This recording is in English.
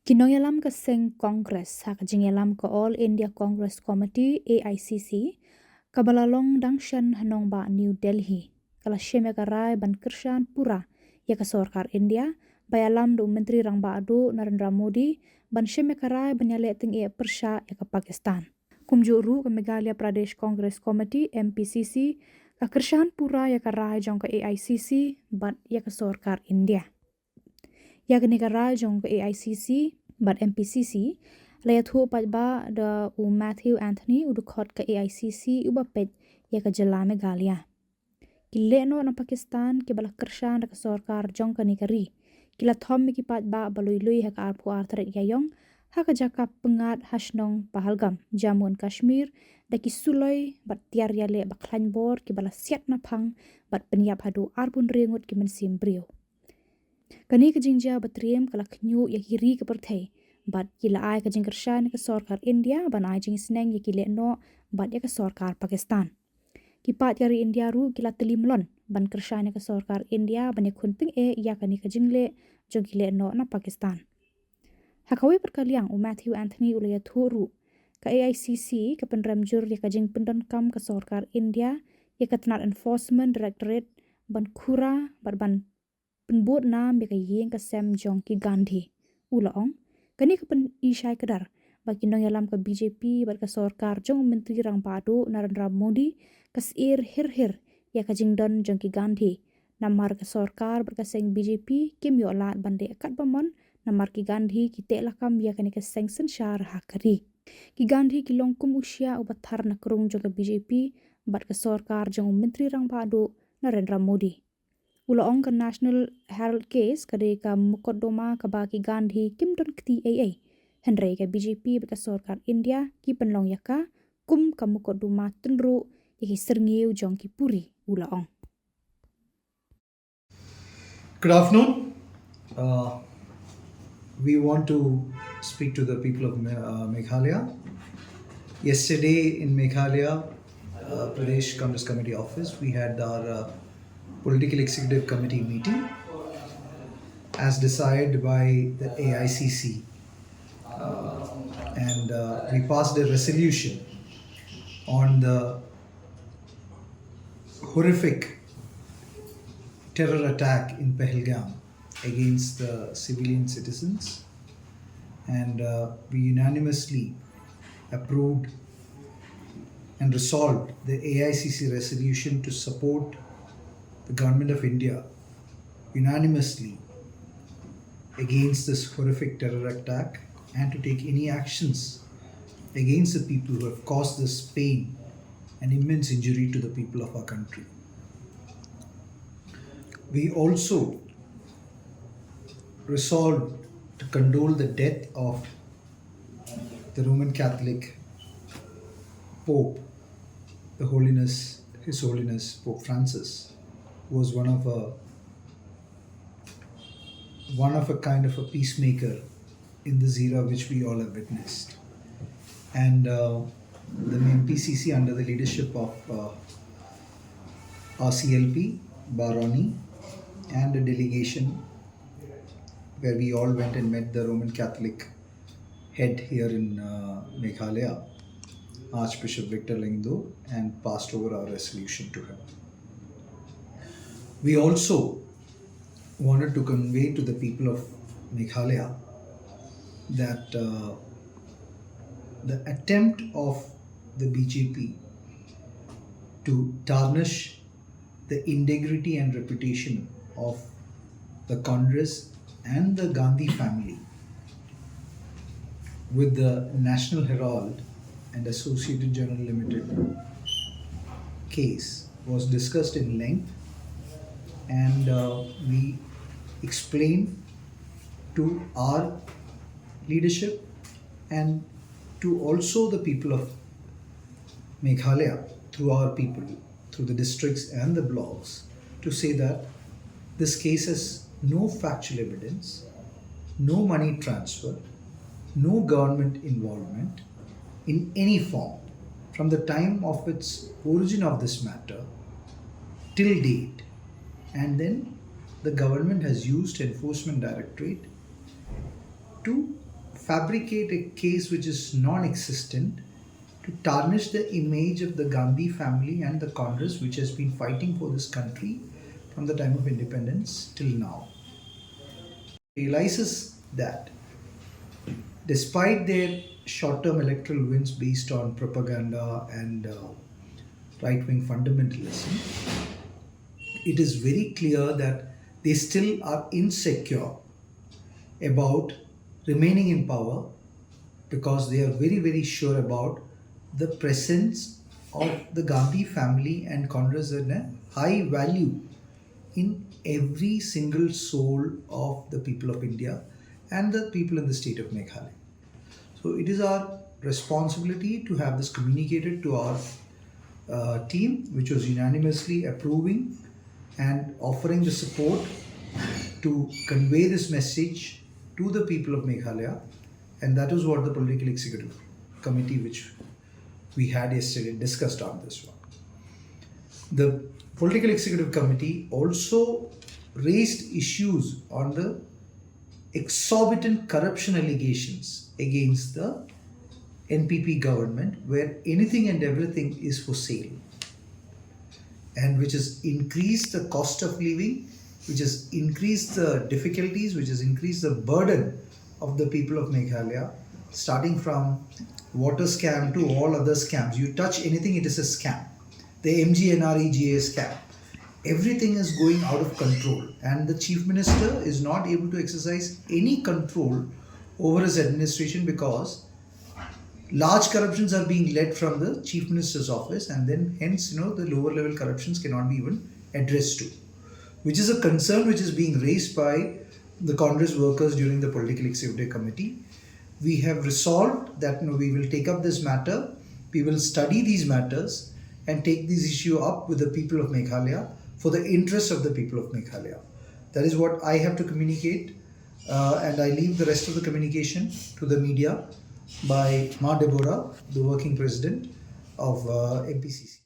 Kinonyalam ka Seng Congress hak jingelam ka All India Congress Committee AICC kabalalong dangshan hanong ba New Delhi kala sheme ka rai ban Kyrshan Pura ya ka sarkar India bayalam do Myntri Rangbahduh Narendra Modi ban sheme ka rai ban Ialeh ting e Persha ya ka Pakistan kumjuru ka Meghalaya Pradesh Congress Committee MPCC ka Kyrshan Pura ya ka rai jong ka AICC ban ya ka sarkar India yakni ka rai jong ka AICC bat MPCC laya thu pat ba da u Matthew Anthony u khot ka AICC u ba pet ya ka jala Meghalaya kile no na Pakistan ke bala Kyrshan ka sarkar jong ka ni kari kila thom ki pat ba baloi lui ha ka arpu arthret ya yong ha ka jaka pengat hasnong Pahalgam Jammu and Kashmir da ki suloi bat tiar ya le ba khlan bor ki bala siat na phang bat penyap hadu arpun rengut ki mensim brio kani ka jingja batriem kala knyu ya kiri ka perthei bat kila ai ka jing Kyrshan ka sarkar India ban ai jing sneng ya kile no bat ya ka sarkar Pakistan kipat yari India ru kila telimlon ban Kyrshan ka sarkar India ban ya khunting e ya kani ka jingle jong kile no na Pakistan hakawi perkaliang u Matthew Anthony ulaya thuru ka AICC ka penramjur ya ka jing pendon kam ka sarkar India ya ka tenat enforcement directorate ban khura ban penbut nam ya ka yeng ka sem jong ki Gandhi ulaong kani ka pen ishai kadar bagi nong yalam ka BJP bat ka sarkar jong Myntri Rangbahduh Narendra Modi kasir hir ya ka jingdon jong ki Gandhi namar ka sarkar bat ka seng BJP kim yo lat bande kat bamon namar ki Gandhi ki te lakam ya kani ka seng senshar hakari ki Gandhi ki longkum usia ubat thar na krung jong ka BJP bat ka sarkar jong Myntri Rangbahduh Narendra Modi ulaong ka National Herald case kade ka mukodoma ka baki Gandhi kimdon kti AA henry ka BJP ka sarkar India ki penlong yaka kum ka mukodoma tenru yaki serngeu jong ki puri ulaong. Good afternoon. We want to speak to the people of Meghalaya. Yesterday in Meghalaya Pradesh Congress Committee office, we had our Political Executive Committee meeting as decided by the AICC and we passed a resolution on the horrific terror attack in Pahalgam against the civilian citizens and we unanimously approved and resolved the AICC resolution to support the government of India unanimously against this horrific terror attack and to take any actions against the people who have caused this pain and immense injury to the people of our country. We also resolved to condole the death of the Roman Catholic Pope, His Holiness Pope Francis, who was one of a kind of a peacemaker in this era which we all have witnessed. And the MPCC under the leadership of RCLP, Baroni, and a delegation where we all went and met the Roman Catholic head here in Meghalaya, Archbishop Victor Lingdo, and passed over our resolution to him. We also wanted to convey to the people of Meghalaya that the attempt of the BJP to tarnish the integrity and reputation of the Congress and the Gandhi family with the National Herald and Associated Journal Limited case was discussed in length, and we explained to our leadership and to also the people of Meghalaya through our people, through the districts and the blocks, to say that this case has no factual evidence, no money transfer, no government involvement in any form from the time of its origin of this matter till date. And then the government has used enforcement directorate to fabricate a case which is non-existent to tarnish the image of the Gandhi family and the Congress, which has been fighting for this country from the time of independence till now. Realizes that despite their short-term electoral wins based on propaganda and right-wing fundamentalism, it is very clear that they still are insecure about remaining in power because they are very, very sure about the presence of the Gandhi family and Congress in a high value in every single soul of the people of India and the people in the state of Meghalaya. So it is our responsibility to have this communicated to our team, which was unanimously approving and offering the support to convey this message to the people of Meghalaya. And that is what the Political Executive Committee, which we had yesterday, discussed on this one. The Political Executive Committee also raised issues on the exorbitant corruption allegations against the NPP government, where anything and everything is for sale, and which has increased the cost of living, which has increased the difficulties, which has increased the burden of the people of Meghalaya, starting from water scam to all other scams. You touch anything, it is a scam. The MGNREGA scam. Everything is going out of control, and the Chief Minister is not able to exercise any control over his administration because large corruptions are being led from the Chief Minister's office, and then hence the lower level corruptions cannot be even addressed to, which is a concern which is being raised by the Congress workers during the Political Executive Committee. We have resolved that we will take up this matter, we will study these matters and take this issue up with the people of Meghalaya for the interest of the people of Meghalaya. That is what I have to communicate, and I leave the rest of the communication to the media by Ma Deborah, the working president of MPCC.